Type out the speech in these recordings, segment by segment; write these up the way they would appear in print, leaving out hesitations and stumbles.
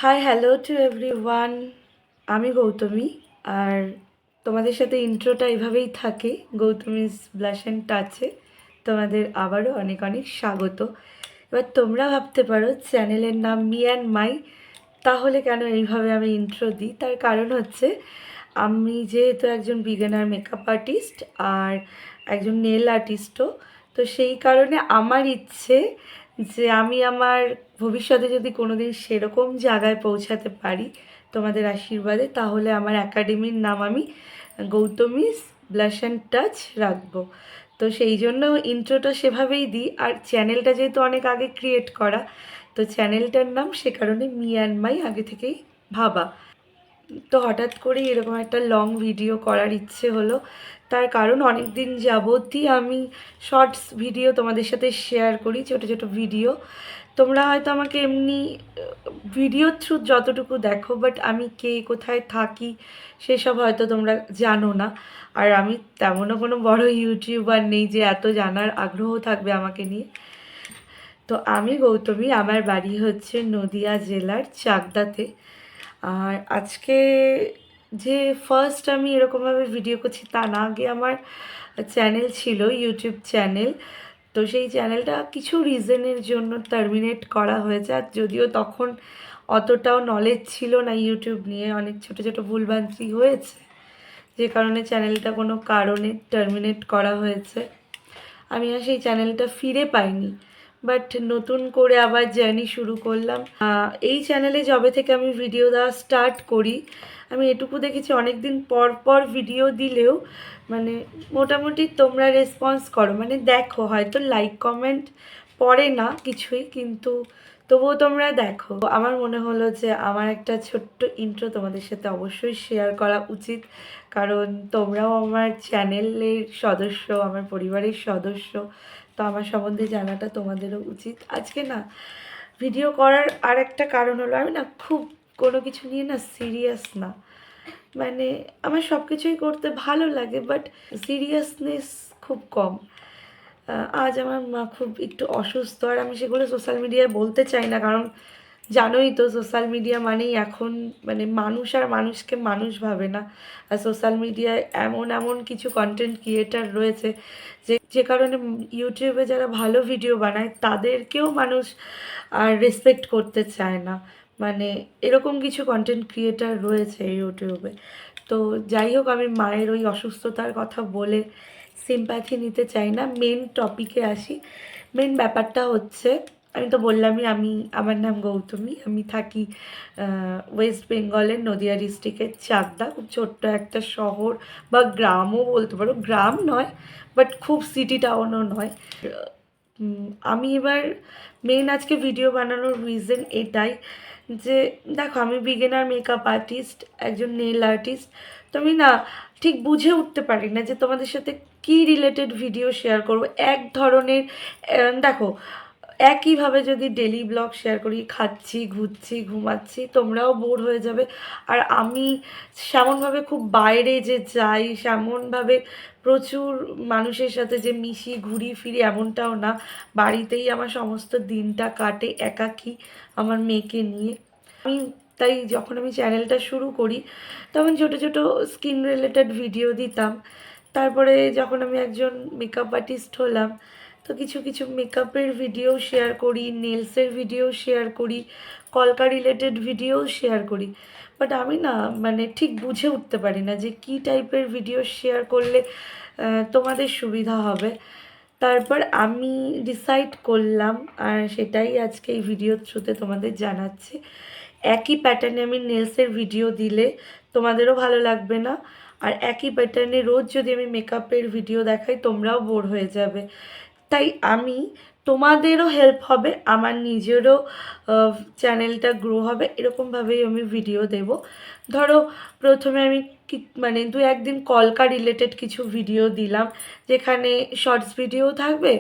Hi hello to everyone. আমি গৌতমী। আর তোমাদের সাথে ইন্ট্রোটা এভাবেই থাকে, গৌতমীজ ব্লাশ অ্যান্ড টাচে তোমাদের আবারও অনেক অনেক স্বাগত। এবার তোমরা ভাবতে পারো চ্যানেলের নাম মি অ্যান্ড মাই, তাহলে কেন এইভাবে আমি ইন্ট্রো দিই? তার কারণ হচ্ছে আমি যেহেতু একজন বিগিনার মেকআপ আর্টিস্ট আর একজন নেল আর্টিস্টও, তো সেই কারণে আমার ইচ্ছে যে আমি আমার ভবিষ্যতে যদি কোনো দিন সেরকম জায়গায় পৌঁছাতে পারি তোমাদের আশীর্বাদে, তাহলে আমার একাডেমির নাম আমি গৌতমীস ব্লাশ অ্যান্ড টাচ রাখবো। তো সেই জন্য ইন্ট্রোটা সেভাবেই দিই। আর চ্যানেলটা যেহেতু অনেক আগে ক্রিয়েট করা, তো চ্যানেলটার নাম সে কারণে মি অ্যান্ড মাই আগে থেকেই ভাবা। তো হঠাৎ করেই এরকম একটা লং ভিডিও করার ইচ্ছে হলো। তার কারণ অনেক দিন যাবতই আমি শর্টস ভিডিও তোমাদের সাথে শেয়ার করি, ছোটো ছোটো ভিডিও। তোমরা হয়তো আমাকে এমনি ভিডিও থ্রু যতটুকু দেখো, বাট আমি কে কোথায় থাকি সেসব হয়তো তোমরা জানো না। আর আমি তেমনও কোনো বড় ইউটিউবার নেই যে এত জানার আগ্রহ থাকবে আমাকে নিয়ে। তো আমি গৌতমী, আমার বাড়ি হচ্ছে নদিয়া জেলার চাকদাতে। আর আজকে যে ফার্স্ট আমি এরকমভাবে ভিডিও করছি তা না, আগে আমার চ্যানেল ছিল, ইউটিউব চ্যানেল। তো সেই চ্যানেলটা কিছু রিজনের জন্য টার্মিনেট করা হয়েছে। আর যদিও তখন অতটাও নলেজ ছিল না ইউটিউব নিয়ে, অনেক ছোটো ছোটো ভুলভ্রান্তি হয়েছে, যে কারণে চ্যানেলটা কোনো কারণে টার্মিনেট করা হয়েছে। আমি আর সেই চ্যানেলটা ফিরে পাইনি, বাট নতুন করে আবার জার্নি শুরু করলাম। এই চ্যানেলে যবে থেকে আমি ভিডিও দেওয়া স্টার্ট করি, আমি এটুকু দেখেছি অনেক দিন পর পর ভিডিও দিলেও মানে মোটামুটি তোমরা রেসপন্স করো, মানে দেখো, হয়তো লাইক কমেন্ট পড়ে না কিছুই, কিন্তু তবুও তোমরা দেখো। আমার মনে হলো যে আমার একটা ছোট্ট ইন্ট্রো তোমাদের সাথে অবশ্যই শেয়ার করা উচিত, কারণ তোমরাও আমার চ্যানেলের সদস্য, আমার পরিবারের সদস্য। তো আমার সম্বন্ধে জানাটা তোমাদেরও উচিত। আজকে না ভিডিও করার আর একটা কারণ হলো, আমি না খুব কোনো কিছু নিয়ে না সিরিয়াস না। মানে আমার সব কিছুই করতে ভালো লাগে, বাট সিরিয়াসনেস খুব কম। আজ আমার মা খুব একটু অসুস্থ, আর আমি সেগুলো সোশ্যাল মিডিয়ায় বলতে চাই না, কারণ জানোই তো সোশ্যাল মিডিয়া মানেই এখন মানে মানুষ আর মানুষকে মানুষ ভাবে না। আর সোশ্যাল মিডিয়ায় এমন এমন কিছু কন্টেন্ট ক্রিয়েটার রয়েছে যে যে কারণে ইউটিউবে যারা ভালো ভিডিও বানায় তাদেরকেও মানুষ আর রেসপেক্ট করতে চায় না। মানে এরকম কিছু কন্টেন্ট ক্রিয়েটার রয়েছে ইউটিউবে। তো যাই হোক, আমি মায়ের ওই অসুস্থতার কথা বলে সিম্প্যাথি নিতে চাই না, মেন টপিকে আসি। মেন ব্যাপারটা হচ্ছে, আমি তো বললামই আমার নাম গৌতমী, আমি থাকি ওয়েস্ট বেঙ্গলের নদিয়া ডিস্ট্রিক্টের চাকদা, খুব ছোট্ট একটা শহর বা গ্রামও বলতে পারো, গ্রাম নয় বাট খুব সিটি টাউনও নয়। আমি এবার মেন আজকে ভিডিও বানানোর রিজন এটাই যে দেখো, আমি বিগিনার মেকআপ আর্টিস্ট, একজন নেল আর্টিস্ট। তো আমি না ঠিক বুঝে উঠতে পারি না যে তোমাদের সাথে কী রিলেটেড ভিডিও শেয়ার করবো। এক ধরনের দেখো, একইভাবে যদি ডেলি ব্লগ শেয়ার করি, খাচ্ছি, ঘুরছি, ঘুমাচ্ছি, তোমরাও বোর হয়ে যাবে। আর আমি সেমনভাবে খুব বাইরে যে যাই, সেমনভাবে প্রচুর মানুষের সাথে যে মিশি, ঘুরি ফিরি, এমনটাও না। বাড়িতেই আমার সমস্ত দিনটা কাটে একাকী আমার মেয়েকে নিয়ে। আমি তাই যখন আমি চ্যানেলটা শুরু করি তখন ছোটো ছোটো স্কিন রিলেটেড ভিডিও দিতাম। তারপরে যখন আমি একজন মেকআপ আর্টিস্ট হলাম, তো কিছু কিছু মেকআপের ভিডিও শেয়ার করি, নেলসের ভিডিও শেয়ার করি, কলকা রিলেটেড ভিডিও শেয়ার করি। বাট আমি না মানে ঠিক বুঝে উঠতে পারি না যে কী টাইপের ভিডিও শেয়ার করলে তোমাদের সুবিধা হবে। তারপর আমি ডিসাইড করলাম, আর সেটাই আজকে এই ভিডিওর থ্রুতে তোমাদের জানাচ্ছি, একই প্যাটার্নে আমি নেলসের ভিডিও দিলে তোমাদেরও ভালো লাগবে না। আর একই প্যাটার্নে রোজ যদি আমি মেকআপের ভিডিও দেখাই, তোমরাও বোর হয়ে যাবে। তাই আমি তোমাদেরও হেল্প হবে, আমার নিজেরও চ্যানেলটা গ্রো হবে, এরকমভাবেই আমি ভিডিও দেব। ধরো প্রথমে আমি মানে দু একদিন কলকা রিলেটেড কিছু ভিডিও দিলাম, যেখানে শর্টস ভিডিও থাকবে,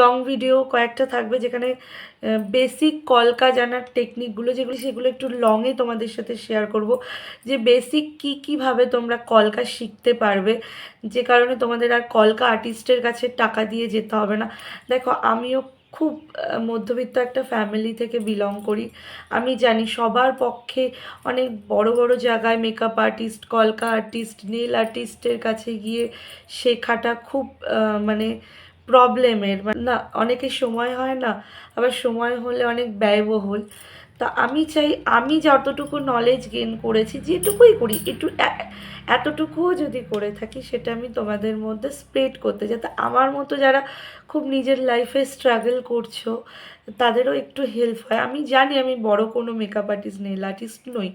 লং ভিডিও কয়েকটা থাকবে, যেখানে বেসিক কলকা জানার টেকনিকগুলো যেগুলো সেগুলো একটু লংয়ে তোমাদের সাথে শেয়ার করব, যে বেসিক কীভাবে তোমরা কলকা শিখতে পারবে, যে কারণে তোমাদের আর কলকা আর্টিস্টের কাছে টাকা দিয়ে যেতে হবে না। দেখো, আমিও খুব মধ্যবিত্ত একটা ফ্যামিলি থেকে বিলং করি। আমি জানি সবার পক্ষে অনেক বড় বড় জায়গায় মেকআপ আর্টিস্ট, কলকা আর্টিস্ট, নেল আর্টিস্টের কাছে গিয়ে শেখাটা খুব মানে প্রবলেমের, না অনেকের সময় হয় না, আবার সময় হলে অনেক ব্যয়বহুল। তা আমি চাই আমি যতটুকু নলেজ গেইন করেছি, যেটুকুই করি একটু এতটুকুও যদি করে থাকি সেটা আমি তোমাদের মধ্যে স্প্রেড করতে, যাতে আমার মতো যারা খুব নিজের লাইফে স্ট্রাগল করছো তাদেরও একটু হেল্প হয়। আমি জানি আমি বড় কোনো মেকআপ আর্টিস্ট, নেল আর্টিস্ট নই,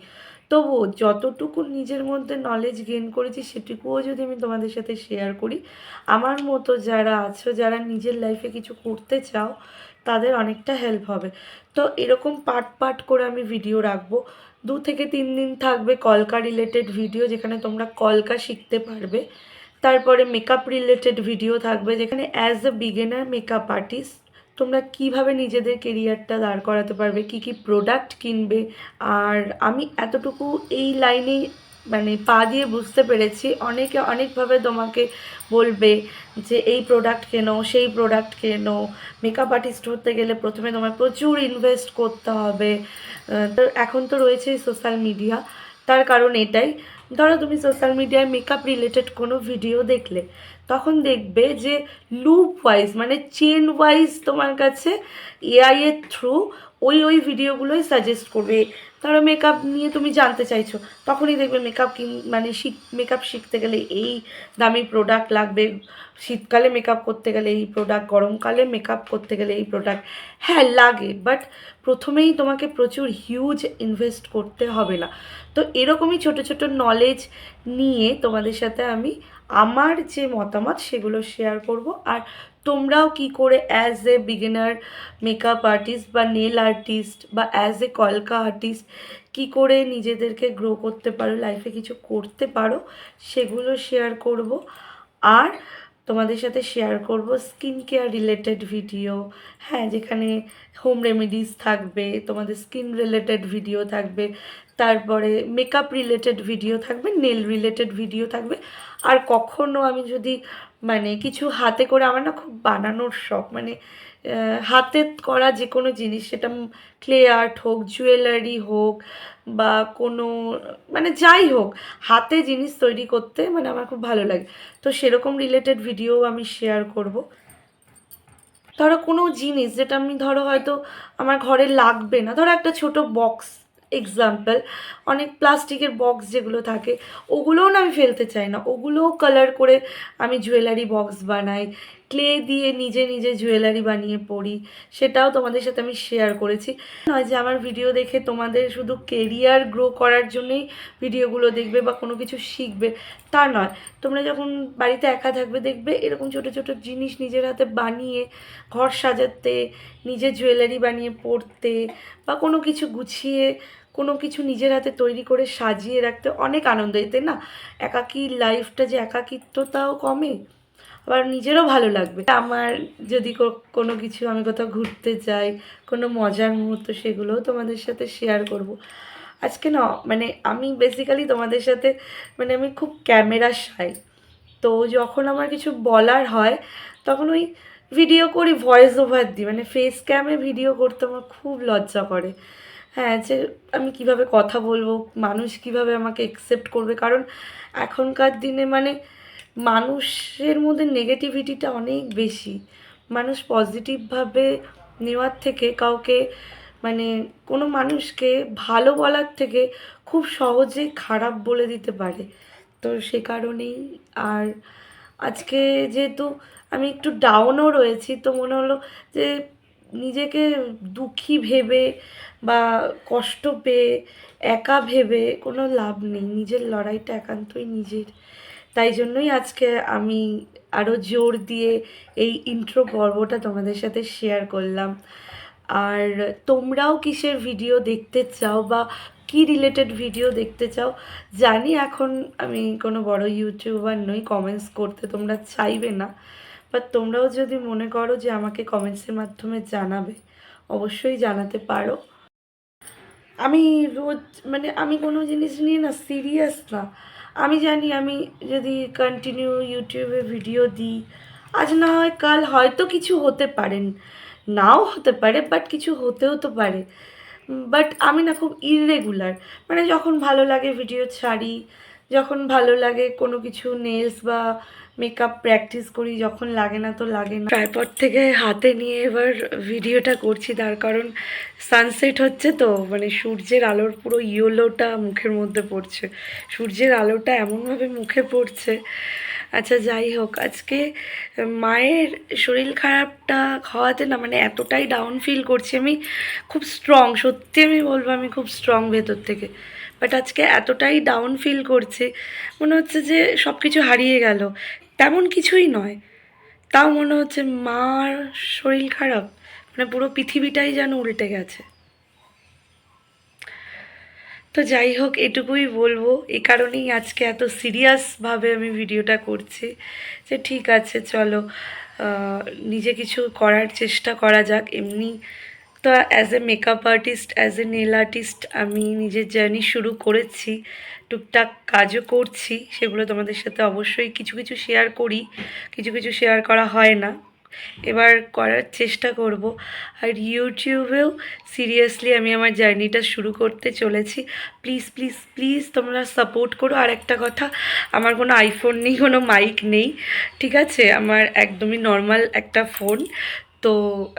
তবুও যতটুকু নিজের মধ্যে নলেজ গেইন করেছি সেটুকুও যদি আমি তোমাদের সাথে শেয়ার করি, আমার মতো যারা আছো, যারা নিজের লাইফে কিছু করতে চাও, তাদের অনেকটা হেল্প হবে। তো এরকম পার্ট পার্ট করে আমি ভিডিও রাখবো। 2 থেকে 3 দিন থাকবে কলকা রিলেটেড ভিডিও, যেখানে তোমরা কলকা শিখতে পারবে। তারপরে মেকআপ রিলেটেড ভিডিও থাকবে, যেখানে as a beginner makeup artist তোমরা কিভাবে নিজেদের কেরিয়ারটা দাঁড় করাতে পারবে, কি কি প্রোডাক্ট কিনবে। আর আমি এতটুকু এই লাইনে মানে পা দিয়ে বুঝতে পেরেছি, অনেকে অনেকভাবে তোমাকে বলবে যে এই প্রোডাক্ট কেনো, সেই প্রোডাক্ট কেনো। মেকআপ আর্টিস্ট হতে গেলে প্রথমে তোমার প্রচুর ইনভেস্ট করতে হবে। তো এখন তো রয়েছে সোশ্যাল মিডিয়া, তার কারণ এটাই, ধরো তুমি সোশ্যাল মিডিয়ায় মেকআপ রিলেটেড কোনো ভিডিও দেখলে, তখন দেখবে যে লুপ ওয়াইজ মানে চেন ওয়াইজ তোমার কাছে এআই এর থ্রু ওই ভিডিওগুলোই সাজেস্ট করবে। ধরো মেকআপ নিয়ে তুমি জানতে চাইছো, তখনই দেখবে মেকআপ মানে মেকআপ শিখতে গেলে এই দামি প্রোডাক্ট লাগবে, শীতকালে মেকআপ করতে গেলে এই প্রোডাক্ট, গরমকালে মেকআপ করতে গেলে এই প্রোডাক্ট। হ্যাঁ লাগে, বাট প্রথমেই তোমাকে প্রচুর হিউজ ইনভেস্ট করতে হবে না। তো এরকমই ছোট ছোট নলেজ নিয়ে তোমাদের সাথে আমি আমার যে মতামত সেগুলো শেয়ার করব। আর তোমরাও কি করে as a beginner makeup artist বা নেল আর্টিস্ট বা অ্যাজ এ কলকা আর্টিস্ট কি করে নিজেদেরকে গ্রো করতে পারো, লাইফে কিছু করতে পারো, সেগুলো শেয়ার করব। আর তোমাদের সাথে শেয়ার করব স্কিন কেয়ার রিলেটেড ভিডিও, হ্যাঁ, যেখানে হোম রেমেডিস থাকবে, তোমাদের স্কিন রিলেটেড ভিডিও থাকবে, তারপরে মেকআপ রিলেটেড ভিডিও থাকবে, নেল রিলেটেড ভিডিও থাকবে। আর কখনো আমি যদি মানে কিছু হাতে করে, আমার না খুব বানানোর শখ, মানে হাতে করা যে কোনো জিনিস, সেটা ক্লে আর্ট হোক, জুয়েলারি হোক, বা কোনো মানে যাই হোক, হাতে জিনিস তৈরি করতে মানে আমার খুব ভালো লাগে। তো সেরকম রিলেটেড ভিডিও আমি শেয়ার করব। ধরো কোনো জিনিস যেটা আমি ধরো হয়তো আমার ঘরে লাগবে না, ধরো একটা ছোট বক্স এক্সাম্পল, অনেক প্লাস্টিকের বক্স যেগুলো থাকে ওগুলোও না আমি ফেলতে চাই না, ওগুলোও কালার করে আমি জুয়েলারি বক্স বানাই, ক্লে দিয়ে নিজে নিজে জুয়েলারি বানিয়ে পরি। সেটাও তোমাদের সাথে আমি শেয়ার করেছি। নয় যে আমার ভিডিও দেখে তোমাদের শুধু কেরিয়ার গ্রো করার জন্যই ভিডিওগুলো দেখবে বা কোনো কিছু শিখবে, তা নয়। তোমরা যখন বাড়িতে একা থাকবে দেখবে এরকম ছোটো ছোটো জিনিস নিজের হাতে বানিয়ে ঘর সাজাতে, নিজের জুয়েলারি বানিয়ে পরতে, বা কোনো কিছু গুছিয়ে কোনো কিছু নিজের হাতে তৈরি করে সাজিয়ে রাখতে অনেক আনন্দ। এতে না একাকী লাইফটা যে একাকিত্বতাও কমে, আবার নিজেরও ভালো লাগবে। আমার যদি কোনো কিছু আমি কোথাও ঘুরতে যাই, কোনো মজার মুহূর্ত, সেগুলোও তোমাদের সাথে শেয়ার করব। আজকে না মানে আমি বেসিক্যালি তোমাদের সাথে মানে আমি খুব ক্যামেরা শাই, তো যখন আমার কিছু বলার হয় তখন ওই ভিডিও করি, ভয়েস ওভার দিই, মানে ফেস ক্যামে ভিডিও করতে আমার খুব লজ্জা করে। হ্যাঁ, যে আমি কিভাবে কথা বলবো, মানুষ কিভাবে আমাকে অ্যাকসেপ্ট করবে, কারণ এখনকার দিনে মানে মানুষের মধ্যে নেগেটিভিটিটা অনেক বেশি। মানুষ পজিটিভভাবে নেওয়ার থেকে কাউকে মানে কোনো মানুষকে ভালো বলার থেকে খুব সহজেই খারাপ বলে দিতে পারে। তো সে কারণেই আর আজকে যেহেতু আমি একটু ডাউনও রয়েছি, তো মনে হলো যে নিজেকে দুঃখী ভেবে বা কষ্ট পেয়ে একা ভেবে কোনো লাভ নেই, নিজের লড়াইটা একান্তই নিজের। তাই জন্যই আজকে আমি আরও জোর দিয়ে এই ইন্ট্রো পর্বটা তোমাদের সাথে শেয়ার করলাম। আর তোমরাও কিসের ভিডিও দেখতে চাও বা কী রিলেটেড ভিডিও দেখতে চাও, জানি এখন আমি কোনো বড় ইউটিউবার নই, কমেন্টস করতে তোমরা চাইবে না, বাট তোমরাও যদি মনে করো যে আমাকে কমেন্টসের মাধ্যমে জানাবে, অবশ্যই জানাতে পারো। আমি রোজ মানে আমি কোনো জিনিস নিয়ে না সিরিয়াস না। আমি জানি আমি যদি কন্টিনিউ ইউটিউবে ভিডিও দিই, আজ না হয় কাল হয়তো কিছু হতে পারেন, নাও হতে পারে, বাট কিছু হতেও তো পারে। বাট আমি না খুব ইররেগুলার, মানে যখন ভালো লাগে ভিডিও ছাড়ি, যখন ভালো লাগে কোনো কিছু নেলস বা মেকআপ প্র্যাকটিস করি, যখন লাগে না তো লাগে না। ট্রাইপড থেকে হাতে নিয়ে এবার ভিডিওটা করছি, তার কারণ সানসেট হচ্ছে তো, মানে সূর্যের আলোর পুরো ইয়েলোটা মুখের মধ্যে পড়ছে, সূর্যের আলোটা এমনভাবে মুখে পড়ছে। আচ্ছা যাই হোক, আজকে মায়ের শরীর খারাপটা হওয়াতে না মানে এতটাই ডাউন ফিল করছি আমি, খুব স্ট্রং, সত্যি আমি বলবো আমি খুব স্ট্রং ভেতর থেকে, বাট আজকে এতটাই ডাউন ফিল করছি, মনে হচ্ছে যে সব কিছু হারিয়ে গেল। তেমন কিছুই নয়, তাও মনে হচ্ছে মার শরীর খারাপ, মানে পুরো পৃথিবীটাই যেন উল্টে গেছে। তো যাই হোক, এটুকুই বলবো, এই কারণেই আজকে এত সিরিয়াসভাবে আমি ভিডিওটা করছি যে ঠিক আছে চলো, নিজে কিছু করার চেষ্টা করা যাক। এমনি তো as a makeup artist, as a nail artist আমি নিজের জার্নি শুরু করেছি, টুকটাক কাজও করছি, সেগুলো তোমাদের সাথে অবশ্যই কিছু কিছু শেয়ার করি, কিছু কিছু শেয়ার করা হয় না, এবার করার চেষ্টা করব। আর ইউটিউবেও সিরিয়াসলি আমি আমার জার্নিটা শুরু করতে চলেছি। প্লিজ প্লিজ প্লিজ তোমরা সাপোর্ট করো। আর একটা কথা, আমার কোনো আইফোন নেই, কোনো মাইক নেই, ঠিক আছে, আমার একদমই নর্মাল একটা ফোন, তো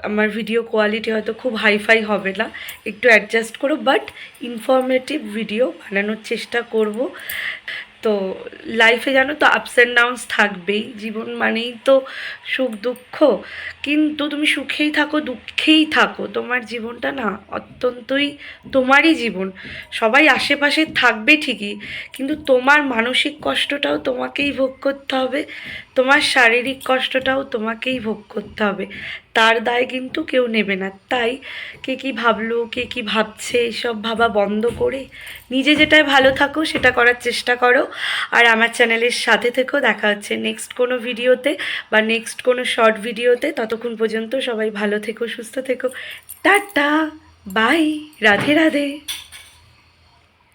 আমার ভিডিও কোয়ালিটি হয়তো খুব হাইফাই হবে না, একটু অ্যাডজাস্ট করো, বাট ইনফরমেটিভ ভিডিও বানানোর চেষ্টা করব। তো লাইফে জানো তো আপস অ্যান্ড ডাউনস থাকবেই, জীবন মানেই তো সুখ দুঃখ, কিন্তু তুমি সুখেই থাকো দুঃখেই থাকো, তোমার জীবনটা না অত্যন্তই তোমারই জীবন। সবাই আশেপাশে থাকবে ঠিকই, কিন্তু তোমার মানসিক কষ্টটাও তোমাকেই ভোগ করতে হবে, তোমার শারীরিক কষ্টটাও তোমাকেই ভোগ করতে হবে, তার দায় কিন্তু কেউ নেবে না। তাই কে কী ভাবলো, কে কী ভাবছে, এসব ভাবা বন্ধ করে নিজে যেটায় ভালো থাকো সেটা করার চেষ্টা করো। আর আমার চ্যানেলের সাথে থেকেও, দেখা হচ্ছে নেক্সট কোনো ভিডিওতে বা নেক্সট কোনো শর্ট ভিডিওতে। ততক্ষণ পর্যন্ত সবাই ভালো থেকো, সুস্থ থেকো, টাটা, বাই, রাধে রাধে।